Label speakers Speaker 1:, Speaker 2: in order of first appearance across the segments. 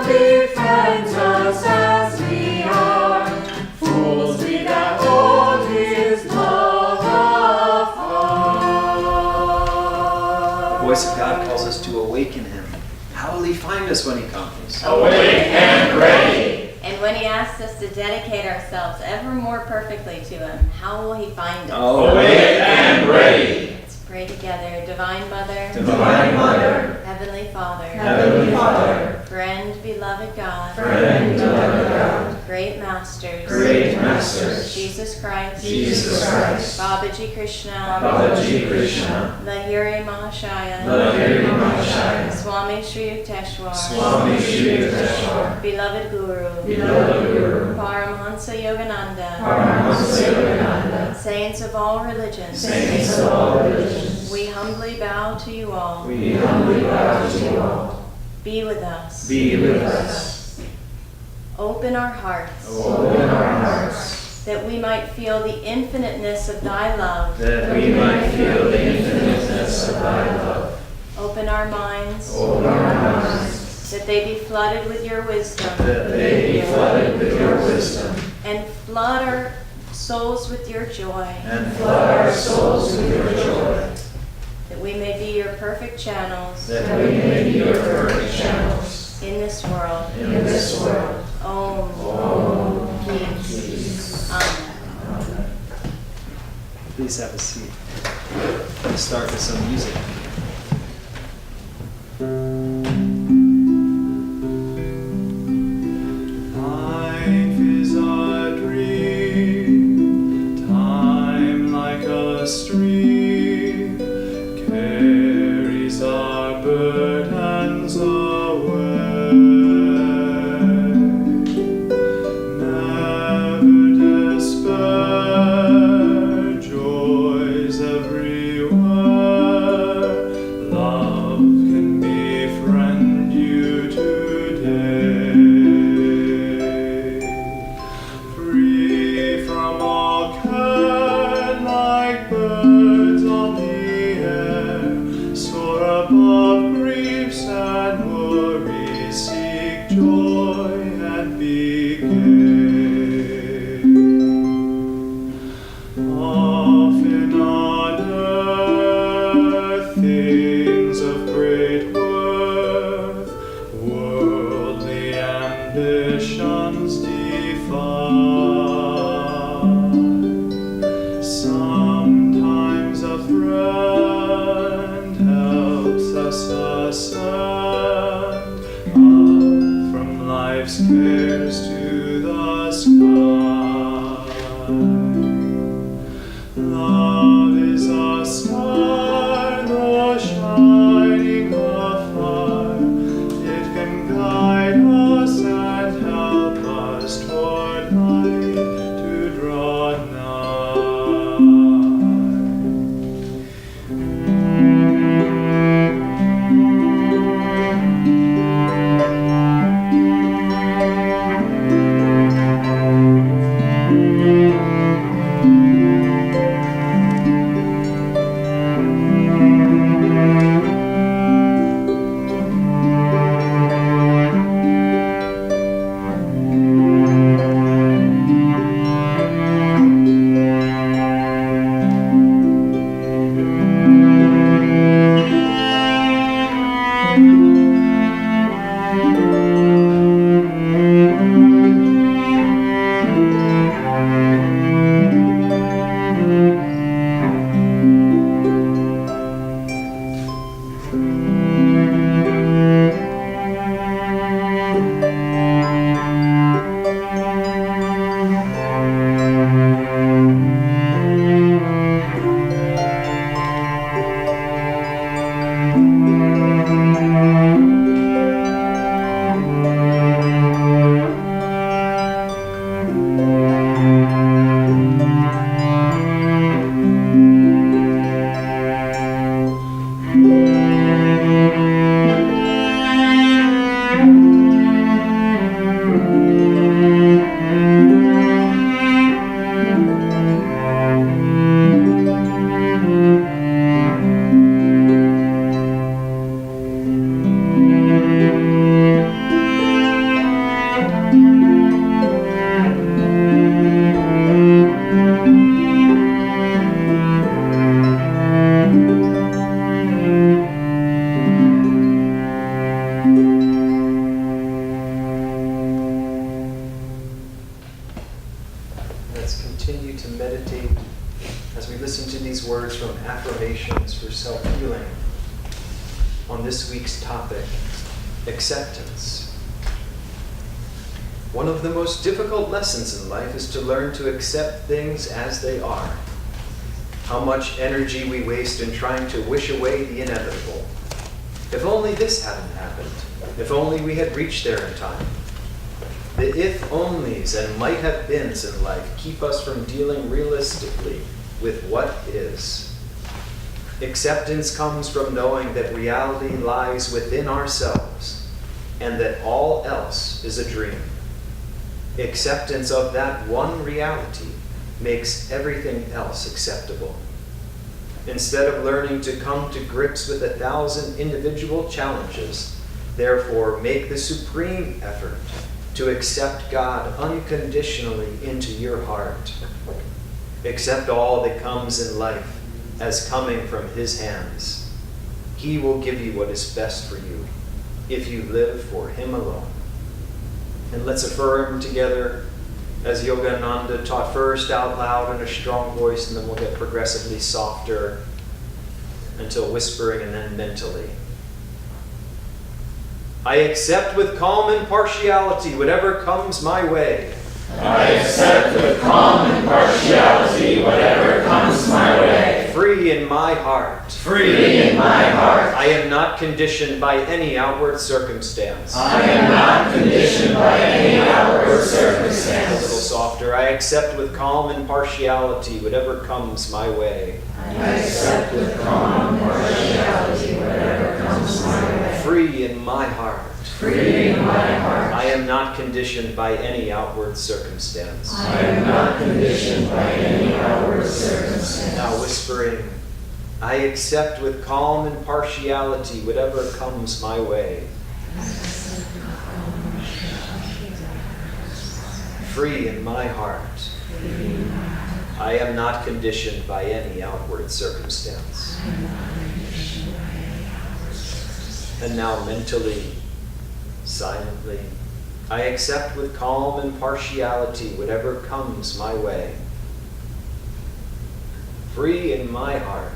Speaker 1: befriends us as we are. Fools we that hold his love afar.
Speaker 2: The voice of God calls us to awaken him. How will he find us when he comes?
Speaker 1: Awake and ready.
Speaker 3: And when he asks us to dedicate ourselves ever more perfectly to him, how will he find us?
Speaker 1: Awake and ready.
Speaker 3: Let's pray together. Divine Mother,
Speaker 1: Divine Mother,
Speaker 3: Heavenly Father,
Speaker 1: Heavenly Father,
Speaker 3: friend, beloved God,
Speaker 1: friend, beloved God,
Speaker 3: great masters,
Speaker 1: great masters,
Speaker 3: Jesus Christ,
Speaker 1: Jesus Christ,
Speaker 3: Babaji Krishna,
Speaker 1: Babaji Krishna,
Speaker 3: Lahiri Mahashaya,
Speaker 1: Lahiri Mahashaya,
Speaker 3: Swami Shri Yukteswar,
Speaker 1: Swami Shri Yukteswar,
Speaker 3: beloved Guru,
Speaker 1: beloved Guru,
Speaker 3: Paramahansa Yogananda,
Speaker 1: Paramahansa Yogananda,
Speaker 3: saints of all religions,
Speaker 1: saints of all religions,
Speaker 3: we humbly bow to you all.
Speaker 1: we humbly bow to you all.
Speaker 3: Be with us.
Speaker 1: Be with us.
Speaker 3: Open our hearts,
Speaker 1: Open our hearts,
Speaker 3: that we might feel the infiniteness of thy love.
Speaker 1: that we might feel the infiniteness of thy love.
Speaker 3: Open our minds,
Speaker 1: Open our minds,
Speaker 3: that they be flooded with your wisdom,
Speaker 1: that they be flooded with your wisdom,
Speaker 3: and flood our souls with your joy,
Speaker 1: and flood our souls with your joy,
Speaker 3: that we may be your perfect channels
Speaker 1: that we may be your perfect channels
Speaker 3: in this world.
Speaker 1: in this world.
Speaker 3: Om.
Speaker 1: Om.
Speaker 3: Peace. Amen.
Speaker 2: Please have a seat. Let's start with some music. Life is a dream, time like a stream, carries our burdens away. Never despair, joys everywhere. Love can befriend you today. Free from all care, like birds on the air, soar above griefs and worries, seek joy and be gay. Often on earth, things of great worth, worldly ambitions defy. Sometimes a friend helps us ascend up from life's cares to the sky. Love is a star, though shining afar. It can guide us and help us toward light to draw nigh. meditate, as we listen to these words from affirmations for self-healing on this week's topic, acceptance. One of the most difficult lessons in life is to learn to accept things as they are. How much energy we waste in trying to wish away the inevitable. If only this hadn't happened. If only we had reached there in time. The if-onlys and might-have-beens in life keep us from dealing realistically with what is. Acceptance comes from knowing that reality lies within ourselves and that all else is a dream. Acceptance of that one reality makes everything else acceptable. Instead of learning to come to grips with 1,000 individual challenges, therefore make the supreme effort to accept God unconditionally into your heart. Accept all that comes in life as coming from His hands. He will give you what is best for you if you live for Him alone. And let's affirm together as Yogananda taught first out loud in a strong voice, and then we'll get progressively softer until whispering and then mentally. I accept with calm impartiality whatever comes my way.
Speaker 1: I accept with calm impartiality whatever comes my way.
Speaker 2: Free in my heart.
Speaker 1: Free in my heart.
Speaker 2: I am not conditioned by any outward circumstance.
Speaker 1: I am not conditioned by any outward
Speaker 2: A
Speaker 1: circumstance.
Speaker 2: little softer. I accept with calm impartiality whatever comes my way.
Speaker 1: I accept with calm impartiality whatever comes my way.
Speaker 2: Free in my heart.
Speaker 1: Free in my heart.
Speaker 2: I am not conditioned by any outward circumstance.
Speaker 1: I am not conditioned by any outward circumstance.
Speaker 2: Now whispering, I accept with calm impartiality whatever comes my way. Free in my heart. I am not conditioned by any outward circumstance. And now mentally, silently, I accept with calm impartiality whatever comes my way. Free in my heart.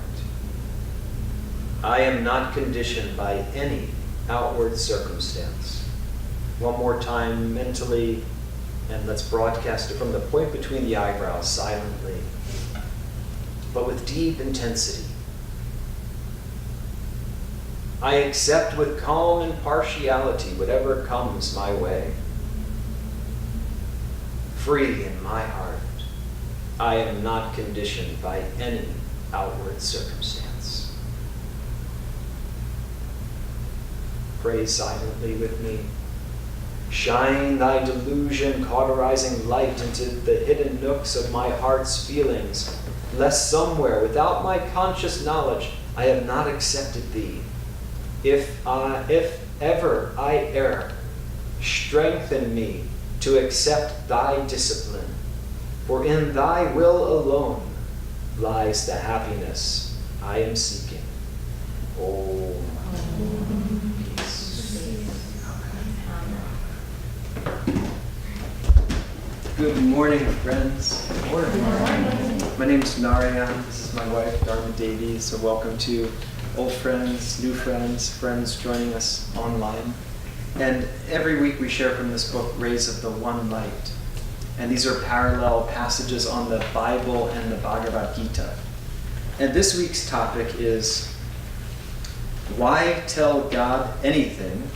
Speaker 2: I am not conditioned by any outward circumstance. One more time mentally, and let's broadcast it from the point between the eyebrows silently, but with deep intensity. I accept with calm impartiality whatever comes my way. Free in my heart. I am not conditioned by any outward circumstance. Pray silently with me. Shine thy delusion cauterizing light into the hidden nooks of my heart's feelings, lest somewhere without my conscious knowledge I have not accepted thee. If ever I err, strengthen me to accept thy discipline, for in thy will alone lies the happiness I am seeking. Oh, peace. Good morning, friends. Good morning. My name is Narayan. This is my wife, Dharmadevi. So welcome to old friends, new friends, friends joining us online. And every week we share from this book, Rays of the One Light. And these are parallel passages on the Bible and the Bhagavad Gita. And this week's topic is, why tell God anything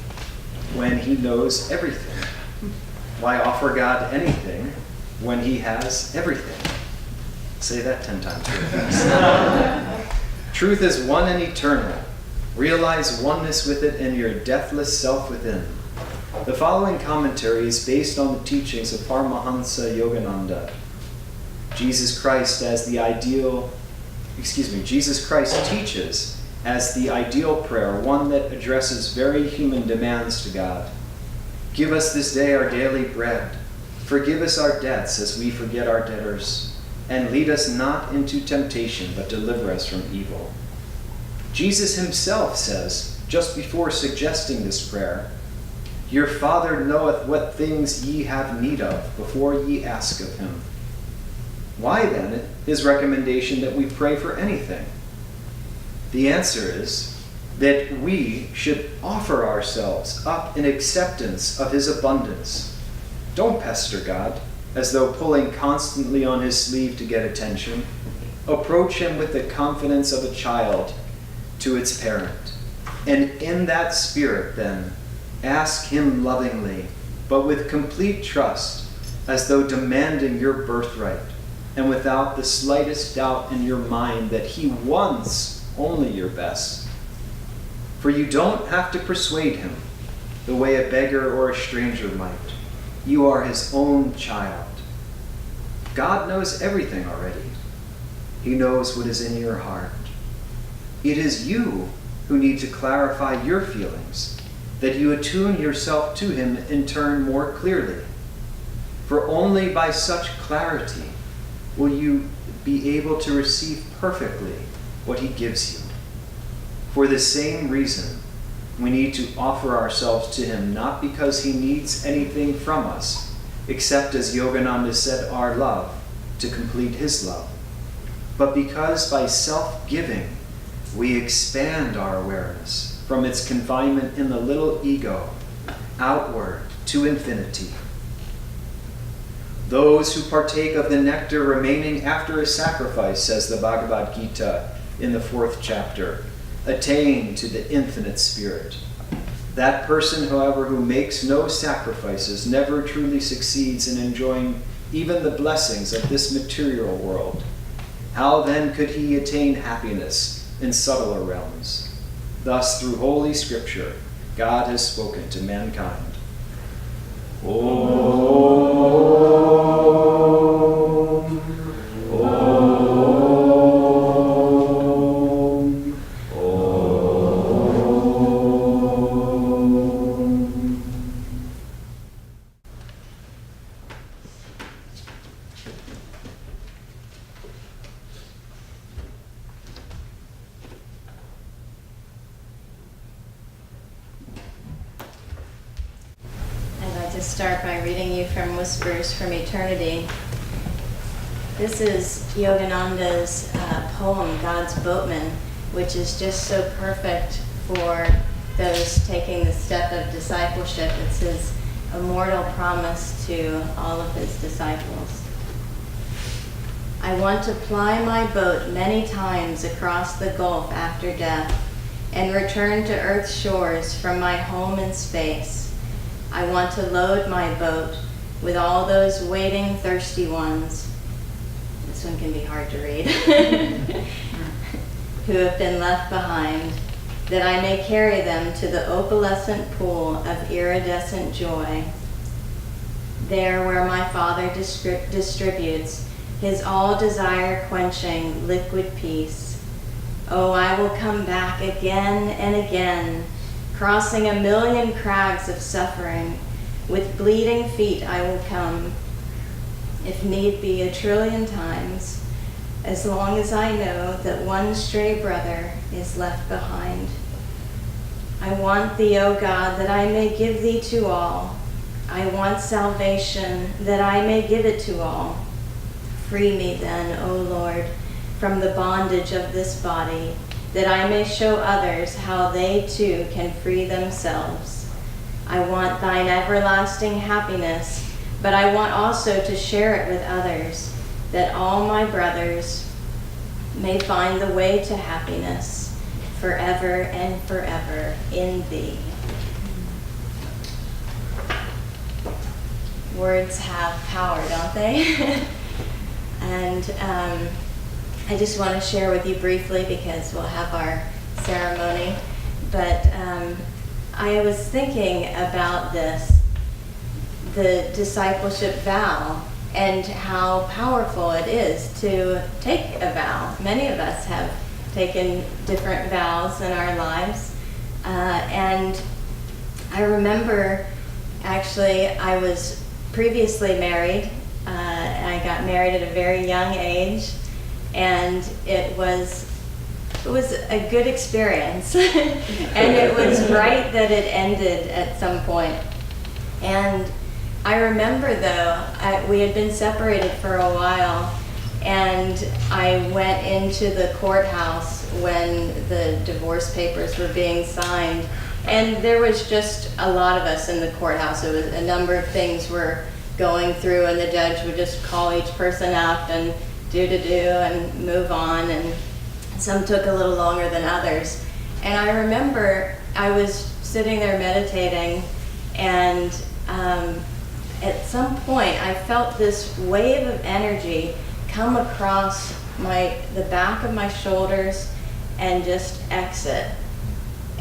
Speaker 2: when He knows everything? Why offer God anything when He has everything? Say that 10 times. Truth is one and eternal. Realize oneness with it in your deathless self within. The following commentary is based on the teachings of Paramahansa Yogananda. Jesus Christ teaches as the ideal prayer, one that addresses very human demands to God. Give us this day our daily bread. Forgive us our debts as we forget our debtors. And lead us not into temptation, but deliver us from evil. Jesus himself says, just before suggesting this prayer, your Father knoweth what things ye have need of before ye ask of him. Why then his recommendation that we pray for anything? The answer is that we should offer ourselves up in acceptance of his abundance. Don't pester God as though pulling constantly on his sleeve to get attention. Approach him with the confidence of a child to its parent. And in that spirit, then, ask him lovingly, but with complete trust, as though demanding your birthright, and without the slightest doubt in your mind that he wants only your best. For you don't have to persuade him the way a beggar or a stranger might. You are his own child. God knows everything already. He knows what is in your heart. It is you who need to clarify your feelings, that you attune yourself to him in turn more clearly. For only by such clarity will you be able to receive perfectly what he gives you. For the same reason, we need to offer ourselves to him, not because he needs anything from us, except as Yogananda said, our love, to complete his love, but because by self-giving, we expand our awareness from its confinement in the little ego outward to infinity. Those who partake of the nectar remaining after a sacrifice, says the Bhagavad Gita in the 4th chapter, attain to the infinite spirit. That person, however, who makes no sacrifices never truly succeeds in enjoying even the blessings of this material world. How then could he attain happiness in subtler realms? Thus, through Holy Scripture, God has spoken to mankind. Om, Om, Om.
Speaker 3: I'd like to start by reading you from Whispers from Eternity. This is Yogananda's poem, God's Boatman, which is just so perfect for those taking the step of discipleship. It's his immortal promise to all of his disciples. I want to ply my boat many times across the gulf after death and return to earth's shores from my home in space. I want to load my boat with all those waiting thirsty ones. This one can be hard to read. Who have been left behind, that I may carry them to the opalescent pool of iridescent joy. There where my Father distributes his all desire quenching liquid peace. Oh, I will come back again and again, crossing 1,000,000 crags of suffering. With bleeding feet I will come, if need be 1,000,000,000,000 times, as long as I know that one stray brother is left behind. I want thee, O God, that I may give thee to all. I want salvation, that I may give it to all. Free me then, O Lord, from the bondage of this body, that I may show others how they too can free themselves. I want thine everlasting happiness, but I want also to share it with others, that all my brothers may find the way to happiness forever and forever in thee. Words have power, don't they? And I just want to share with you briefly, because we'll have our ceremony, but I was thinking about this, the discipleship vow, and how powerful it is to take a vow. Many of us have taken different vows in our lives, and I remember, actually, I was previously married. I got married at a very young age, and it was a good experience. And it was right that it ended at some point. And I remember, though, we had been separated for a while, And I went into the courthouse when the divorce papers were being signed. And there was just a lot of us in the courthouse. It was a number of things were going through, and the judge would just call each person up and do and move on. And some took a little longer than others. And I remember I was sitting there meditating, and at some point I felt this wave of energy come across the back of my shoulders and just exit.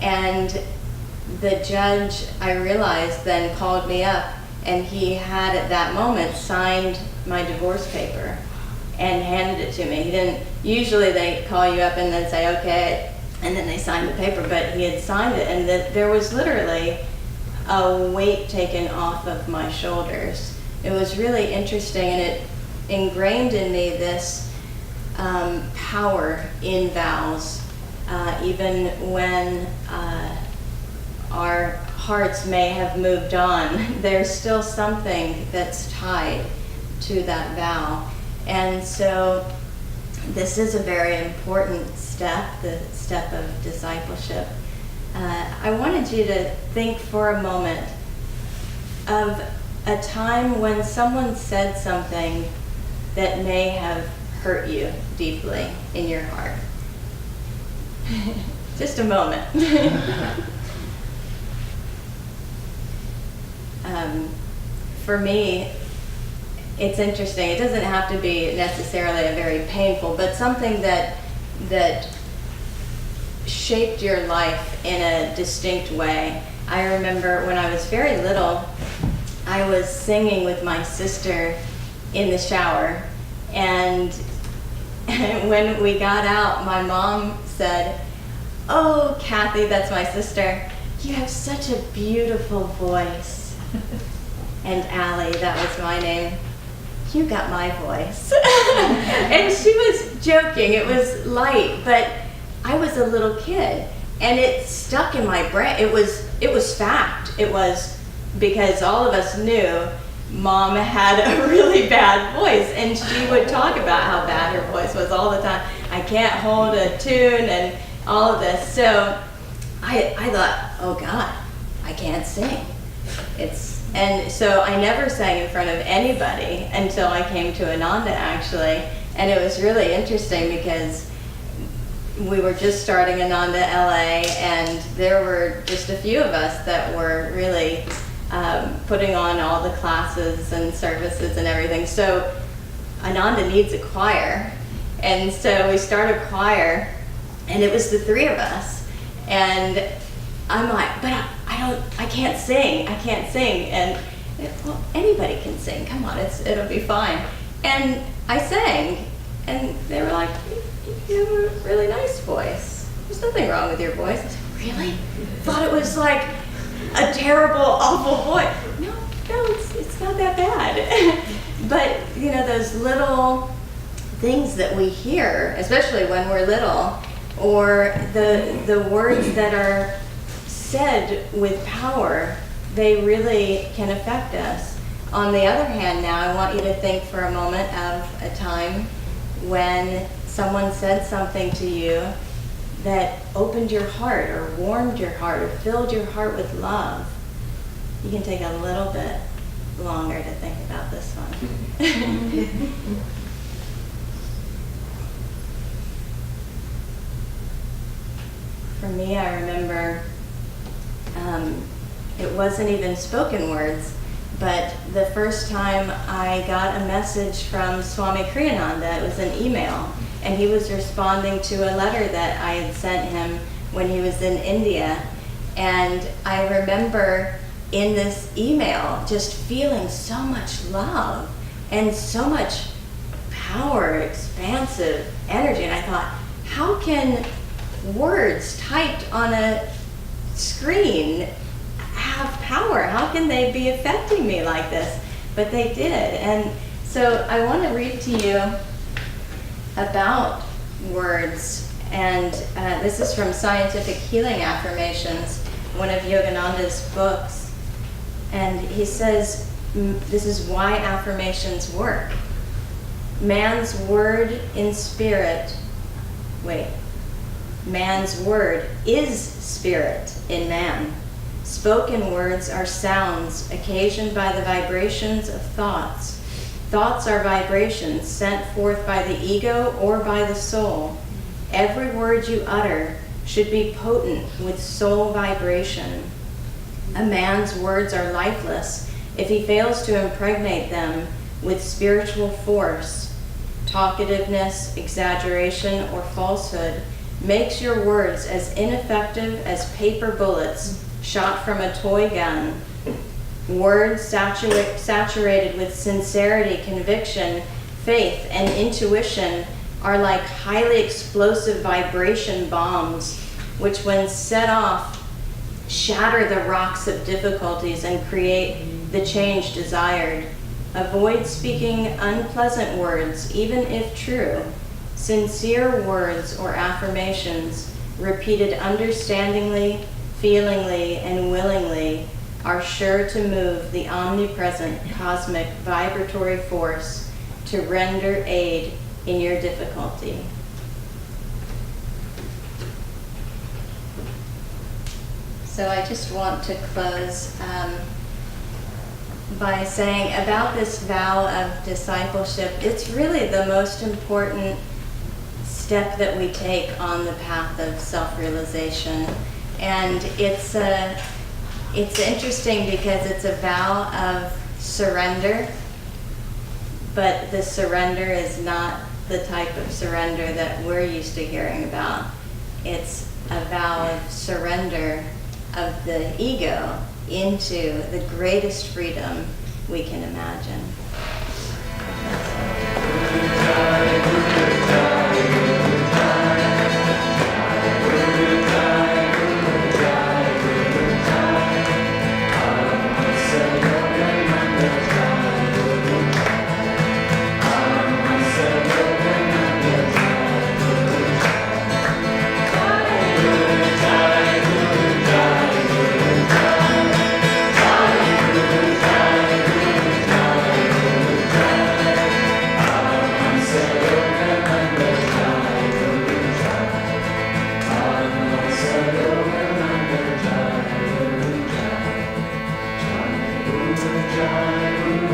Speaker 3: And the judge, I realized, then called me up, and he had at that moment signed my divorce paper and handed it to me. He didn't, usually they call you up and then say, okay, and then they sign the paper, but he had signed it, and there was literally a weight taken off of my shoulders. It was really interesting, and it ingrained in me this power in vows, even when our hearts may have moved on. There's still something that's tied to that vow. And so this is a very important step, the step of discipleship. I wanted you to think for a moment of a time when someone said something that may have hurt you deeply in your heart. Just a moment. For me, it's interesting. It doesn't have to be necessarily a very painful, but something that shaped your life in a distinct way. I remember when I was very little, I was singing with my sister in the shower, and when we got out, my mom said, "Oh, Kathy," that's my sister, "you have such a beautiful voice." And Allie, that was my name, "You got my voice." And she was joking. It was light, but I was a little kid, and it stuck in my brain. It was fact. It was because all of us knew Mom had a really bad voice, and she would talk about how bad her voice was all the time. I can't hold a tune and all of this. So I thought, oh God, I can't sing. And so I never sang in front of anybody until I came to Ananda, actually. And it was really interesting because we were just starting Ananda LA, and there were just a few of us that were really putting on all the classes and services and everything. So Ananda needs a choir. And so we started a choir, and it was the three of us. And I'm like, but I can't sing. And well, anybody can sing. Come on, it'll be fine. And I sang, and they were like, "You have a really nice voice. There's nothing wrong with your voice." I said, "Really? Thought it was like a terrible, awful voice." No, it's not that bad. But you know, those little things that we hear, especially when we're little, or the words that are said with power, they really can affect us. On the other hand, now I want you to think for a moment of a time when someone said something to you that opened your heart or warmed your heart or filled your heart with love. You can take a little bit longer to think about this one. For me, I remember it wasn't even spoken words, but the first time I got a message from Swami Kriyananda, it was an email, and he was responding to a letter that I had sent him when he was in India. And I remember in this email just feeling so much love and so much power, expansive energy. And I thought, how can words typed on a screen have power? How can they be affecting me like this? But they did. And so I want to read to you about words. And this is from Scientific Healing Affirmations, one of Yogananda's books. And he says, this is why affirmations work. Man's word in spirit, man's word is spirit in man. Spoken words are sounds occasioned by the vibrations of thoughts. Thoughts are vibrations sent forth by the ego or by the soul. Every word you utter should be potent with soul vibration. A man's words are lifeless if he fails to impregnate them with spiritual force. Talkativeness, exaggeration, or falsehood makes your words as ineffective as paper bullets shot from a toy gun. Words saturated with sincerity, conviction, faith, and intuition are like highly explosive vibration bombs, which when set off, shatter the rocks of difficulties and create the change desired. Avoid speaking unpleasant words, even if true. Sincere words or affirmations, repeated understandingly, feelingly, and willingly, are sure to move the omnipresent cosmic vibratory force to render aid in your difficulty. So I just want to close by saying about this vow of discipleship, it's really the most important step that we take on the path of self-realization. And it's interesting because it's a vow of surrender, but the surrender is not the type of surrender that we're used to hearing about. It's a vow of surrender of the ego into the greatest freedom we can imagine.
Speaker 1: Jai Guru